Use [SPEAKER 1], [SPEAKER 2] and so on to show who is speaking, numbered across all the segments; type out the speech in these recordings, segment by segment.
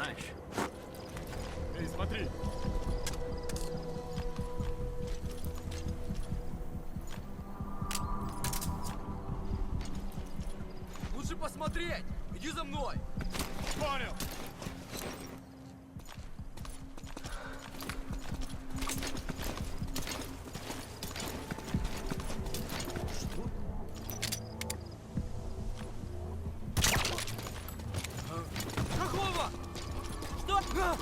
[SPEAKER 1] знаешь. Эй, смотри!
[SPEAKER 2] Лучше посмотреть! Иди за мной!
[SPEAKER 1] Понял!
[SPEAKER 2] Какого? Что?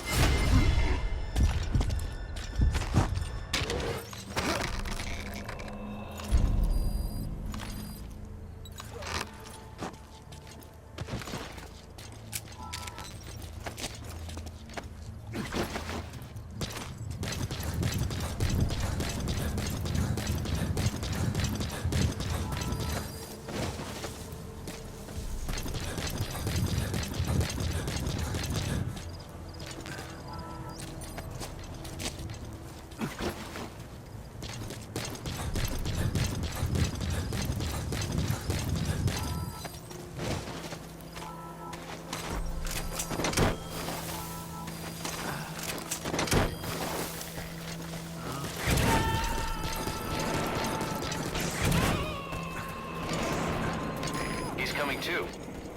[SPEAKER 3] He's coming too.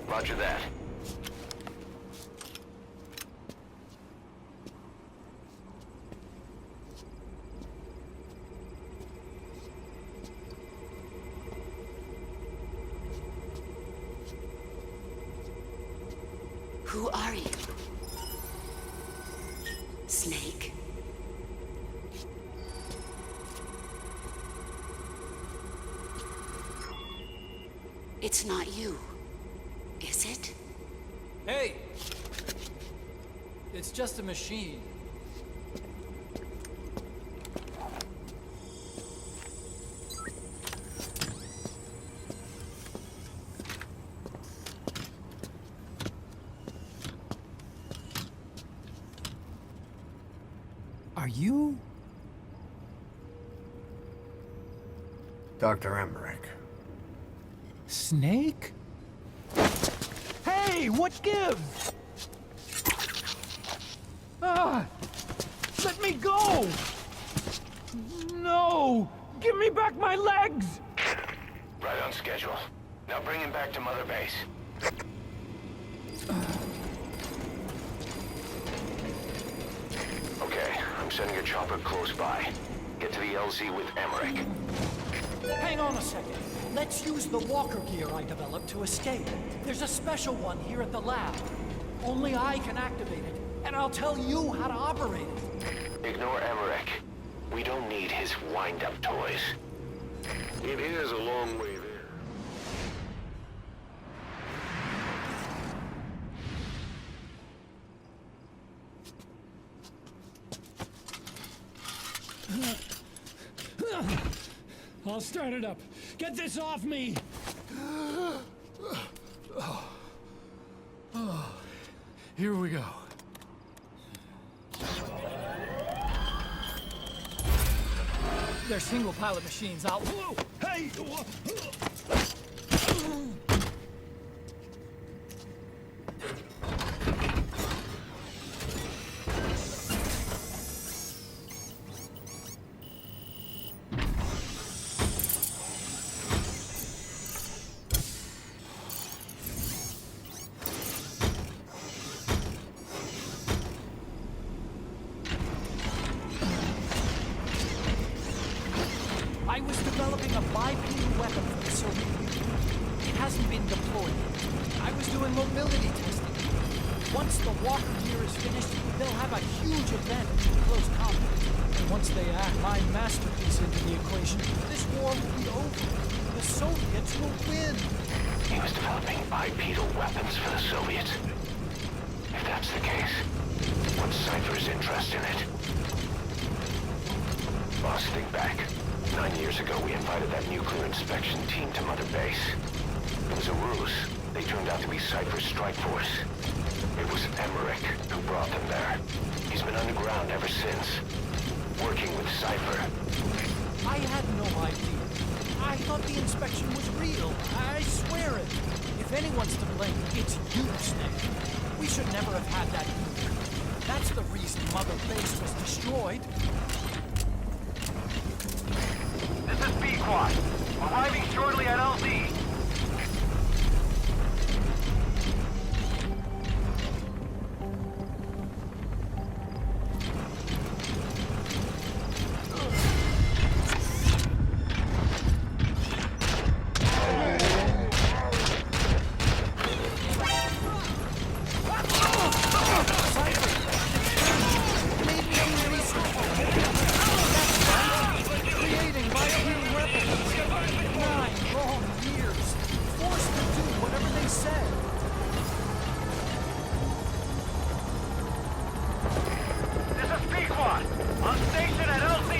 [SPEAKER 3] Roger that.
[SPEAKER 4] Who are you? Snake? It's not you, is it?
[SPEAKER 2] Hey! It's just a machine.
[SPEAKER 5] Are you?
[SPEAKER 6] Dr. Emmerich.
[SPEAKER 5] Snake? Hey, what gives? Ah! Let me go! No! Give me back my legs!
[SPEAKER 3] Right on schedule. Now bring him back to Mother Base. Okay, I'm sending a chopper close by. Get to the LZ with Emmerich.
[SPEAKER 7] Hang on a second. Let's use the walker gear I developed to escape. There's a special one here at the lab. Only I can activate it, and I'll tell you how to operate it.
[SPEAKER 3] Ignore Emmerich. We don't need his wind-up toys.
[SPEAKER 8] It is a long way there.
[SPEAKER 5] I'll start it up. Get this off me! Here we go.
[SPEAKER 7] They're single pilot machines. Whoa!
[SPEAKER 5] Hey!
[SPEAKER 7] I was developing a bipedal weapon for the Soviet Union. It hasn't been deployed. I was doing mobility testing. Once the walker gear is finished, they'll have a huge advantage in close combat. And once they add my masterpiece into the equation, this war will be over. The Soviets will win.
[SPEAKER 3] He was developing bipedal weapons for the Soviets. If that's the case, what's Cypher's interest in it? Boss, think back. 9 years ago, we invited that nuclear inspection team to Mother Base. It was a ruse. They turned out to be Cypher's strike force. It was Emmerich who brought them there. He's been underground ever since, working with Cypher.
[SPEAKER 7] I had no idea. I thought the inspection was real. I swear it. If anyone's to blame, it's you, Snake. We should never have had that Mother Base was destroyed.
[SPEAKER 6] This is B-Quad. Arriving shortly at LZ.
[SPEAKER 7] Creating bipedal weapons. 9 long years. Forced to do whatever they said.
[SPEAKER 6] This is B-Quad. On station at LZ.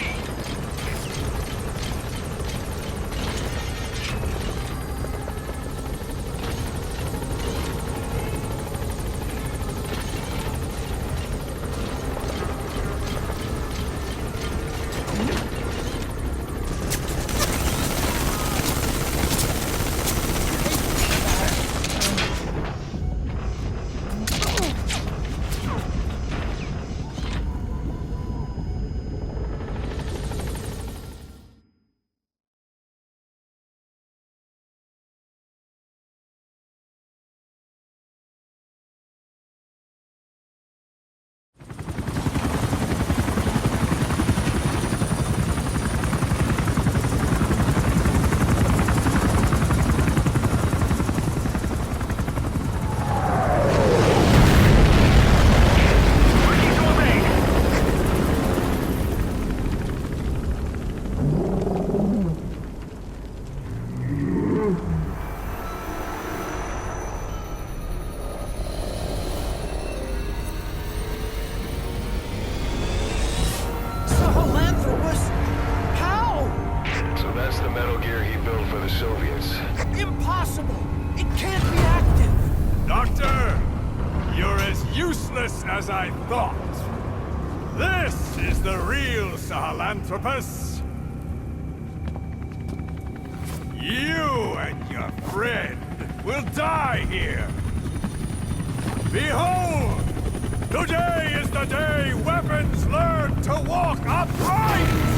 [SPEAKER 7] Sahelanthropus? How?
[SPEAKER 3] So that's the Metal Gear he built for the Soviets.
[SPEAKER 7] Impossible! It can't be active!
[SPEAKER 1] Doctor! You're as useless as I thought. This is the real Sahelanthropus. You and your friend will die here. Behold! Today is the day weapons learn to walk upright!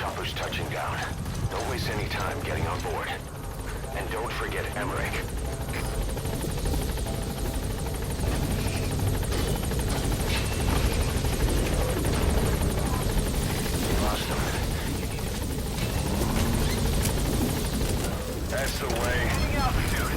[SPEAKER 3] chopper's touching down. Don't waste any time getting on board. And don't forget Emmerich. Lost him. That's the way. Hang out, dude.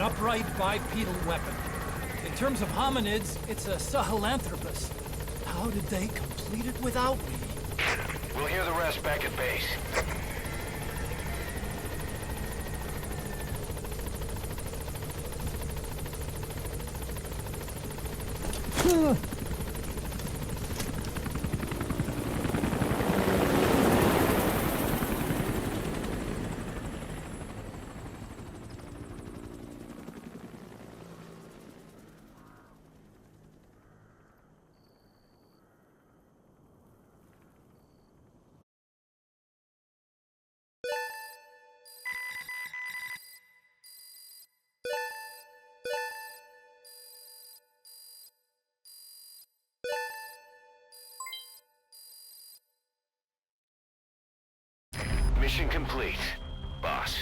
[SPEAKER 7] Upright bipedal weapon. In terms of hominids, it's a Sahelanthropus. How did they complete it without me?
[SPEAKER 3] We'll hear the rest back at base. Mission complete, boss.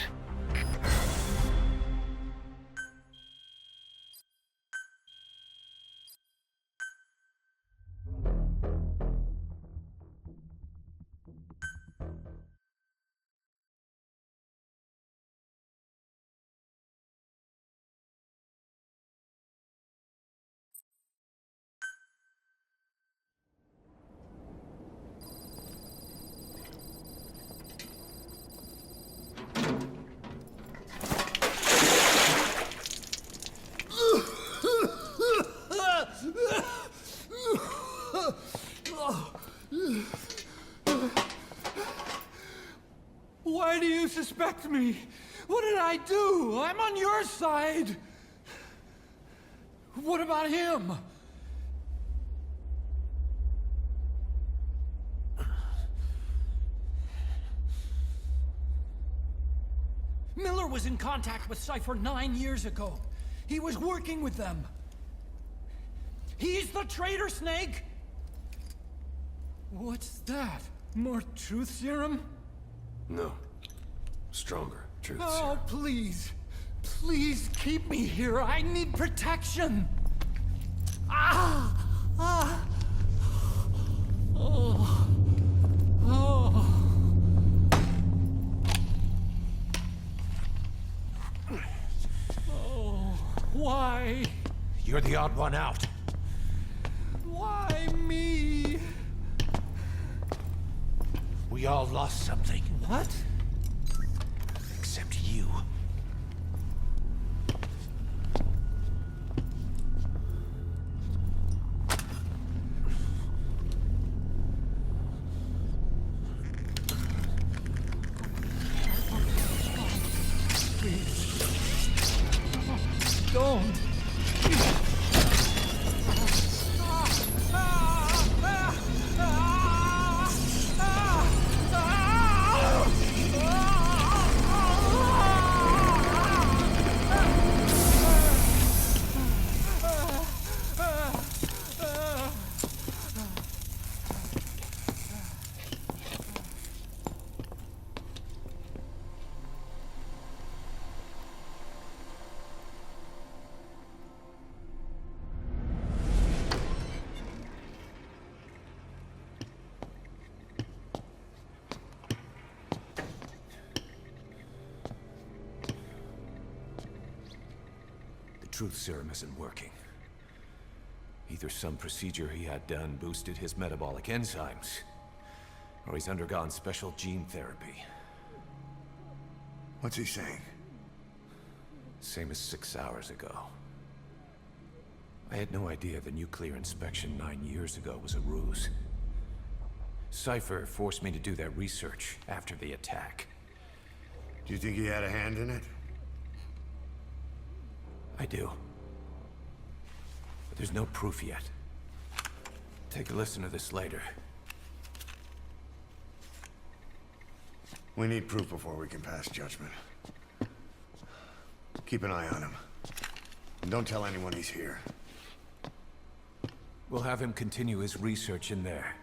[SPEAKER 7] Why do you suspect me? What did I do? I'm on your side. What about him? Miller was in contact with Cypher 9 years ago. He was working with them. He's the traitor, Snake! What's that? More truth serum?
[SPEAKER 8] No. Stronger truth
[SPEAKER 7] Oh,
[SPEAKER 8] serum.
[SPEAKER 7] please. Please keep me here. I need protection. Ah! Ah! Oh. Oh. Oh. Why?
[SPEAKER 9] You're the odd one out.
[SPEAKER 7] Why me?
[SPEAKER 9] We all lost something.
[SPEAKER 7] What?
[SPEAKER 9] Except you.
[SPEAKER 7] Don't.
[SPEAKER 8] truth serum isn't working. Either some procedure he had done boosted his metabolic enzymes, or he's undergone special gene therapy.
[SPEAKER 1] What's he saying?
[SPEAKER 8] Same as 6 hours ago. I had no idea the nuclear inspection 9 years ago was a ruse. Cypher forced me to do that research after the attack.
[SPEAKER 1] Do you think he had a hand in it?
[SPEAKER 8] I do. But there's no proof yet. Take a listen to this later.
[SPEAKER 1] We need proof before we can pass judgment. Keep an eye on him. And don't tell anyone he's here.
[SPEAKER 8] We'll have him continue his research in there.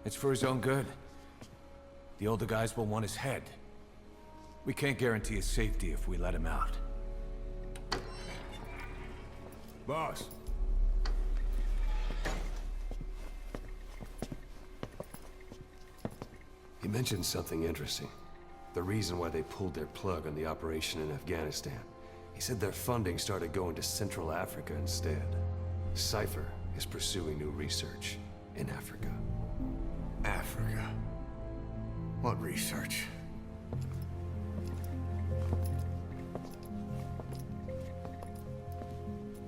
[SPEAKER 8] It's for his own good. The older guys will want his head. We can't guarantee his safety if we let him out.
[SPEAKER 1] Boss.
[SPEAKER 8] He mentioned something interesting. The reason why they pulled their plug on the operation in Afghanistan. He said their funding started going to Central Africa instead. Cypher is pursuing new research in Africa.
[SPEAKER 1] Africa. What research?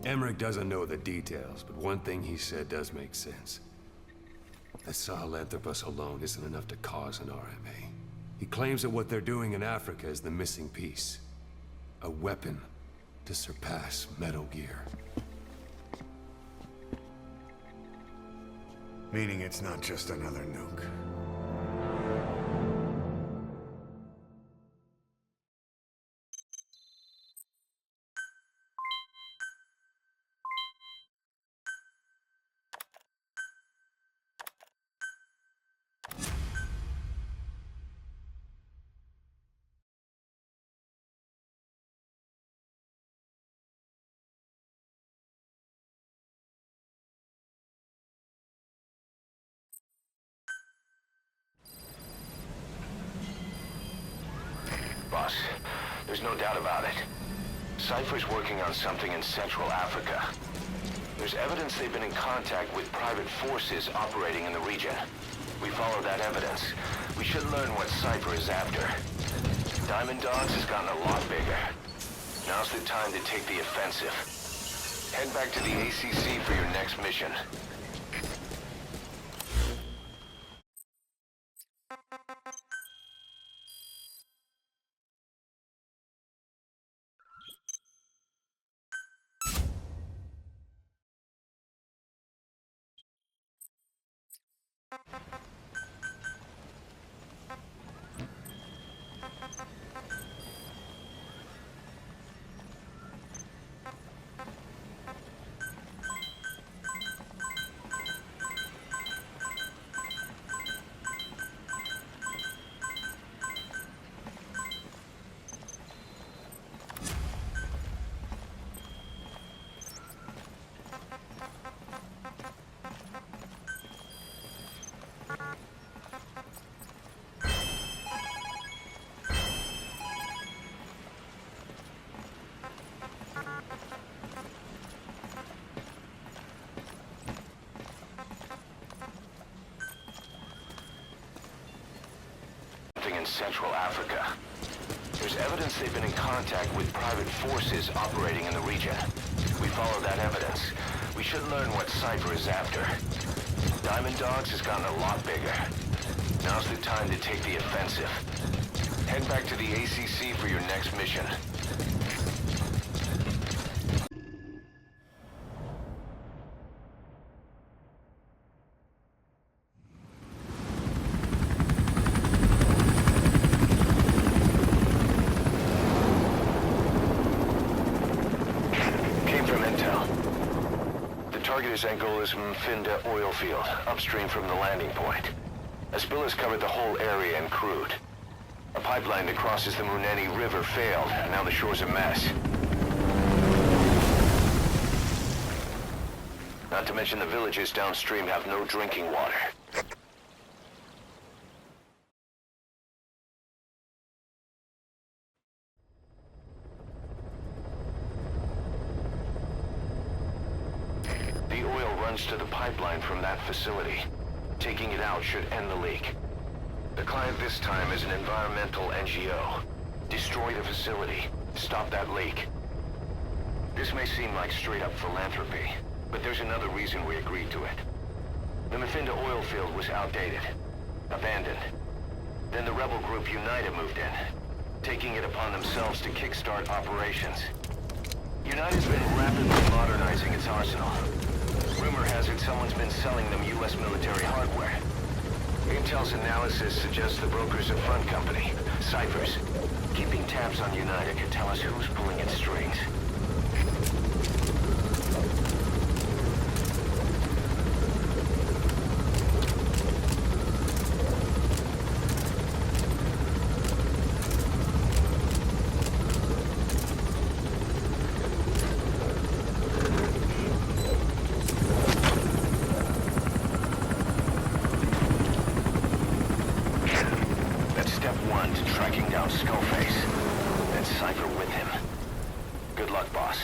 [SPEAKER 8] Emmerich doesn't know the details, but one thing he said does make sense. That Sahelanthropus alone isn't enough to cause an RMA. He claims that what they're doing in Africa is the missing piece. A weapon to surpass Metal Gear.
[SPEAKER 1] Meaning it's not just another nuke.
[SPEAKER 3] Boss, there's no doubt about it. Cypher's working on something in Central Africa. There's evidence they've been in contact with private forces operating in the region. We follow that evidence. We should learn what Cypher is after. Diamond Dogs has gotten a lot bigger. Now's the time to take the offensive. Head back to the ACC for your next mission. In Central Africa. There's evidence they've been in contact with private forces operating in the region. We follow that evidence. We should learn what Cypher is after. Diamond Dogs has gotten a lot bigger. Now's the time to take the offensive. Head back to the ACC for your next mission. Angola's Mfinda oil field, upstream from the landing point. A spill has covered the whole area and crude. A pipeline that crosses the Muneni River failed, and now the shore's a mess. Not to mention the villages downstream have no drinking water. pipeline from that facility. Taking it out should end the leak. The client this time is an environmental NGO. Destroy the facility. Stop that leak. This may seem like straight-up philanthropy, but there's another reason we agreed to it. The Mafinda oil field was outdated, abandoned. Then the rebel group United moved in, taking it upon themselves to kickstart operations. United's been rapidly modernizing its arsenal. Rumor has it someone's been selling them U.S. military hardware. Intel's analysis suggests the broker's a front company, Cyphers. Keeping tabs on United could tell us who's pulling its strings. That's step one to tracking down Skullface. Then Cypher with him. Good luck, boss.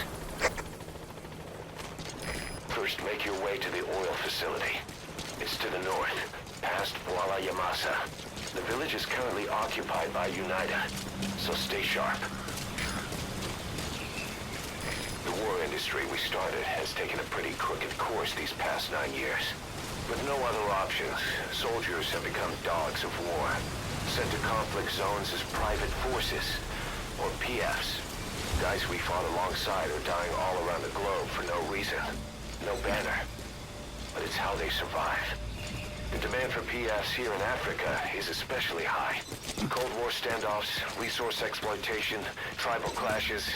[SPEAKER 3] First, make your way to the oil facility. It's to the north, past Kuala Yamasa. The village is currently occupied by Unida, so stay sharp. The war industry we started has taken a pretty crooked course these past 9 years. With no other options, soldiers have become dogs of war, sent to conflict zones as private forces, or PFs. Guys we fought alongside are dying all around the globe for no reason. No banner. But it's how they survive. The demand for PFs here in Africa is especially high. Cold War standoffs, resource exploitation, tribal clashes.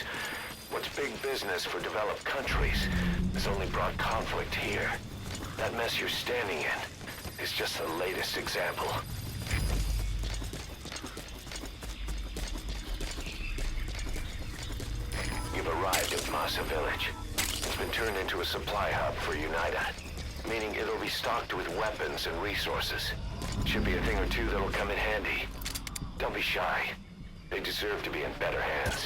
[SPEAKER 3] What's big business for developed countries has only brought conflict here. That mess you're standing in is just the latest example. You've arrived at Masa Village. It's been turned into a supply hub for Unida, meaning it'll be stocked with weapons and resources. Should be a thing or two that'll come in handy. Don't be shy. They deserve to be in better hands.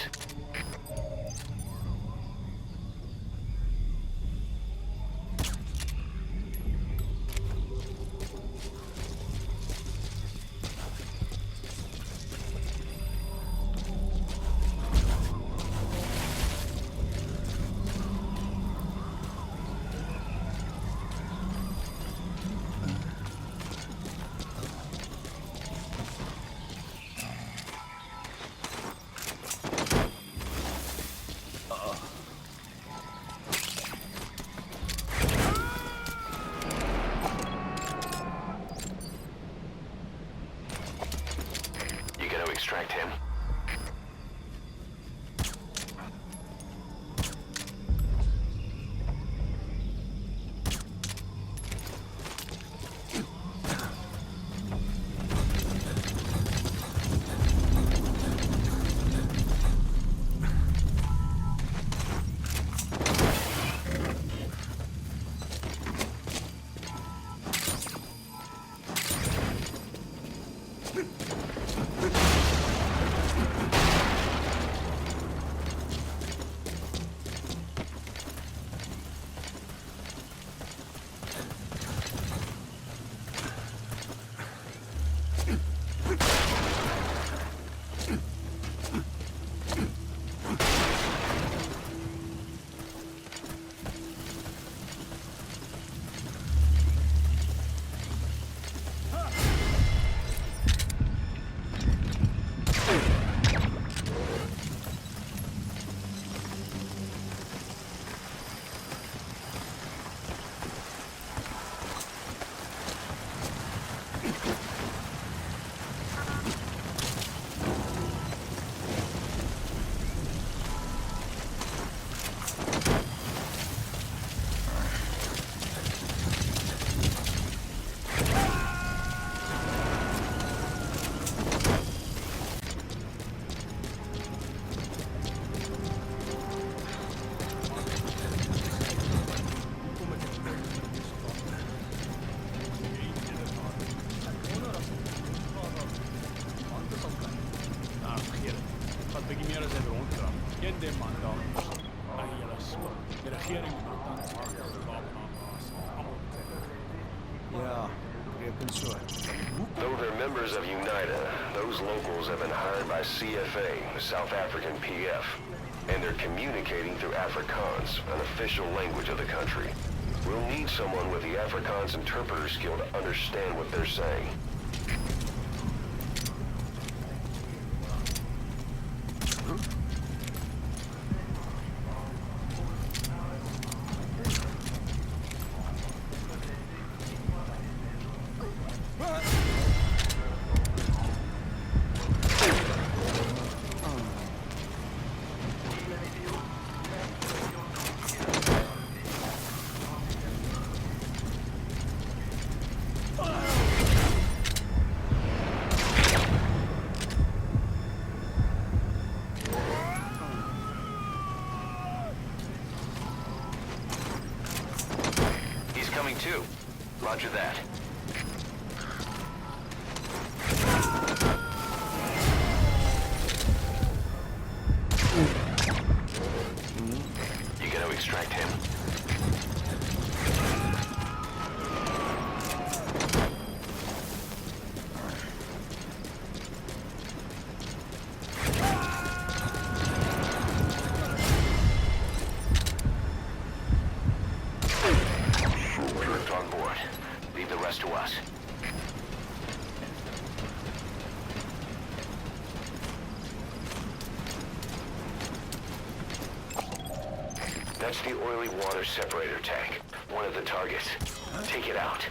[SPEAKER 3] Extract him.
[SPEAKER 7] Consort.
[SPEAKER 3] Though they're members of UNITA, those locals have been hired by CFA, the South African PF, and they're communicating through Afrikaans, an official language of the country. We'll need someone with the Afrikaans interpreter skill to understand what they're saying. Coming too. Roger that. You gonna extract him? On board. Leave the rest to us. That's the oily water separator tank. One of the targets. Take it out.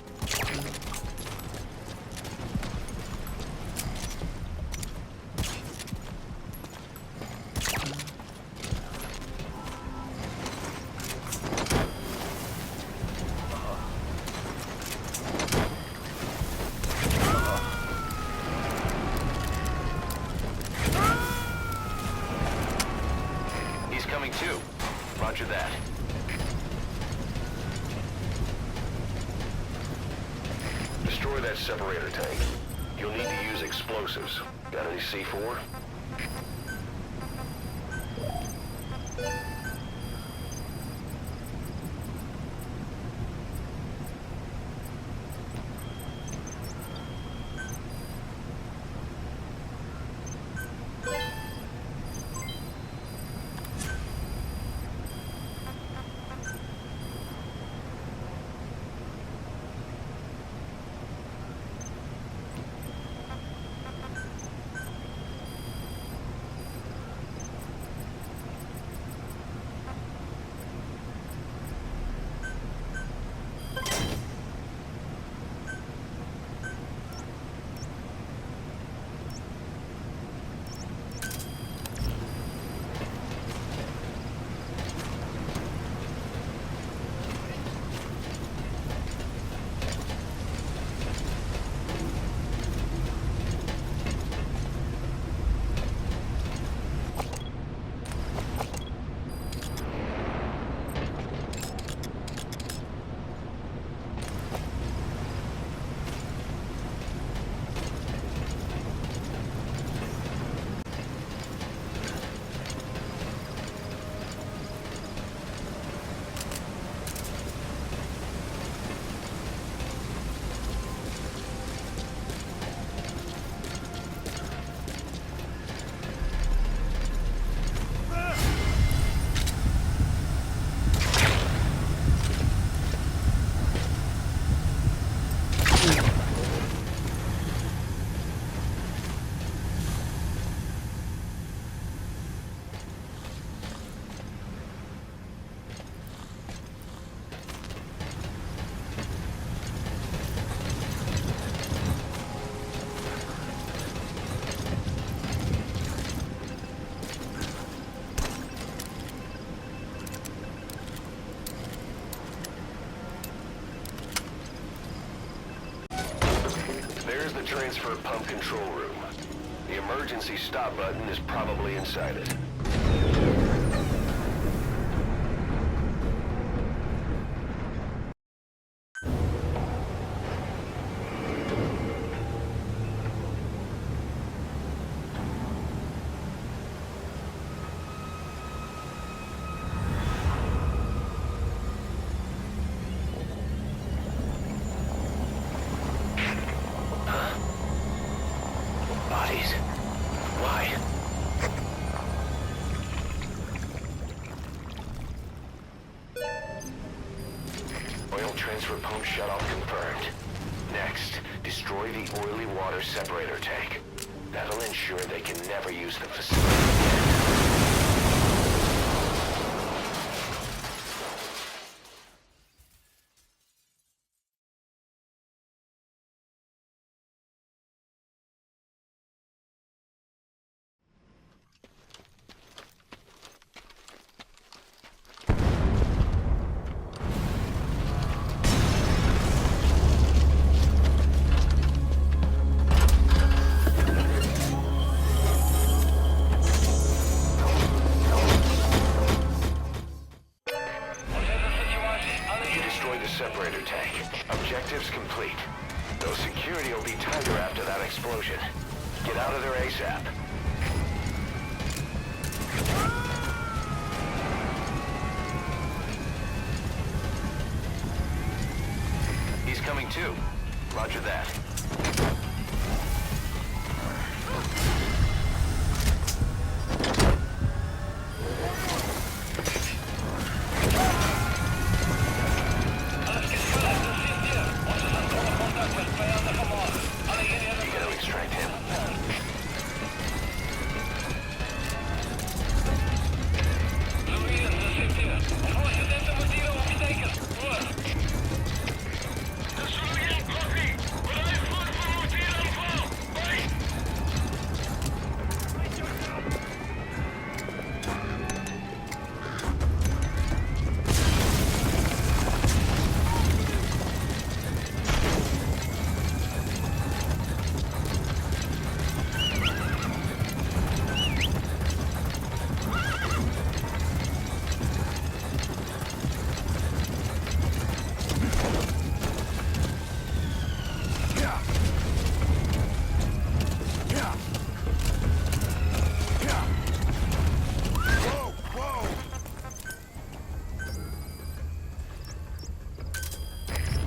[SPEAKER 3] Coming too. Roger that. Destroy that separator tank. You'll need to use explosives. Got any C4? There's the transfer pump control room. The emergency stop button is probably inside it. destroy the oily water separator tank. That'll ensure they can never use the facility again. You destroyed the separator tank. Objectives complete. Though security will be tighter after that explosion. Get out of there ASAP. He's coming too. Roger that. You gotta extract him.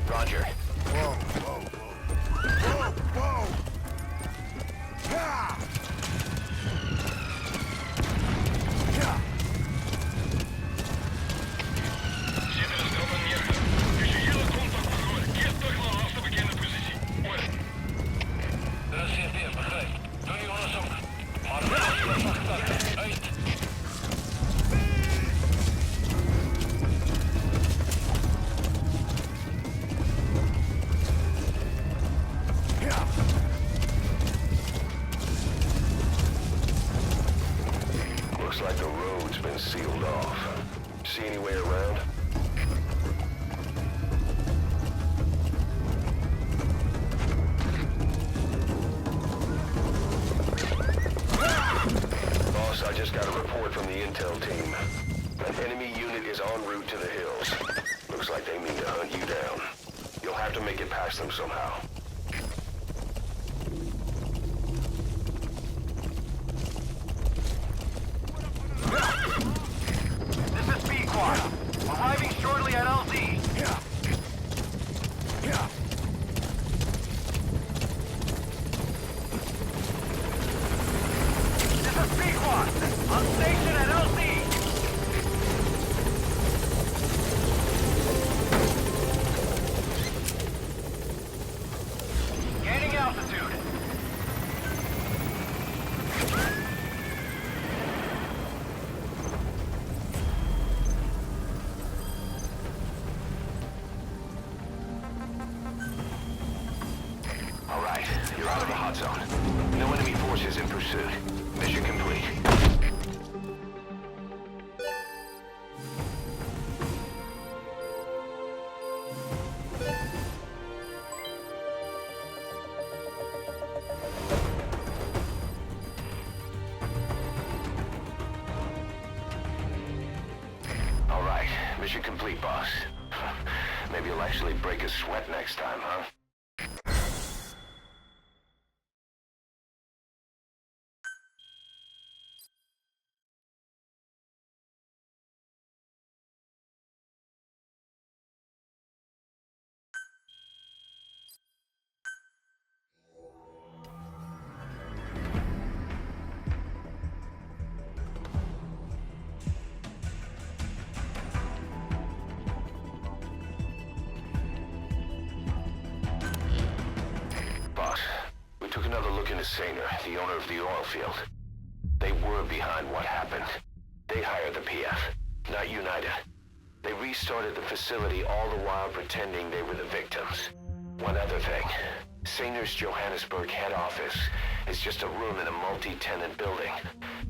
[SPEAKER 3] Roger.
[SPEAKER 1] Whoa, whoa, whoa. Whoa, whoa. Ha! Yeah.
[SPEAKER 3] Looks like the road's been sealed off. See any way around? Boss, I just got a report from the intel team. An enemy unit is en route to the hills. Looks like they mean to hunt you down. You'll have to make it past them somehow.
[SPEAKER 6] This is Pequod. Arriving shortly at LZ.
[SPEAKER 1] Yeah. Yeah.
[SPEAKER 6] This is Pequod. On station at LZ. Gaining altitude.
[SPEAKER 3] All right, you're out of the hot zone. No enemy forces in pursuit. Mission complete. All right, mission complete, boss. Maybe you'll actually break a sweat next time, huh? took another look into Saner, the owner of the oil field. They were behind what happened. They hired the PF, not United. They restarted the facility all the while pretending they were the victims. One other thing. Saner's Johannesburg head office is just a room in a multi-tenant building.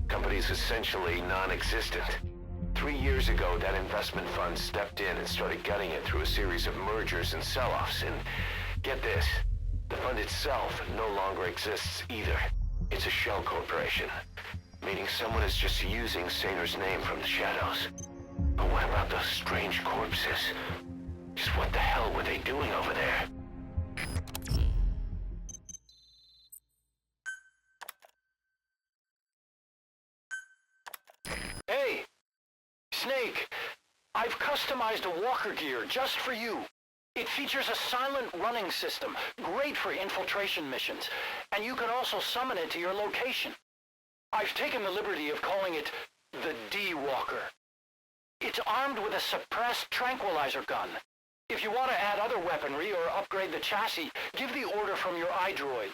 [SPEAKER 3] Company's essentially non-existent. 3 years ago, that investment fund stepped in and started gutting it through a series of mergers and sell-offs. And get this, the fund itself no longer exists either. It's a shell corporation, meaning someone is just using Saner's name from the shadows. But what about those strange corpses? Just what the hell were they doing over there? Hey! Snake! I've customized a walker gear just for you. It features a silent running system, great for infiltration missions, and you can also summon it to your location. I've taken the liberty of calling it the D-Walker. It's armed with a suppressed tranquilizer gun. If you want to add other weaponry or upgrade the chassis, give the order from your iDroid.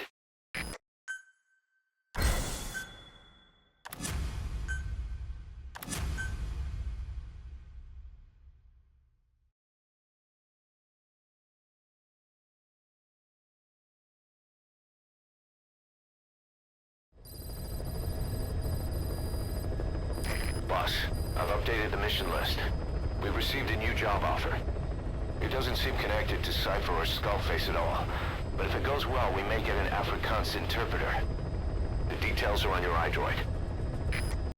[SPEAKER 3] Boss, I've updated the mission list. We've received a new job offer. It doesn't seem connected to Cypher or Skullface at all, but if it goes well, we may get an Afrikaans interpreter. The details are on your iDroid.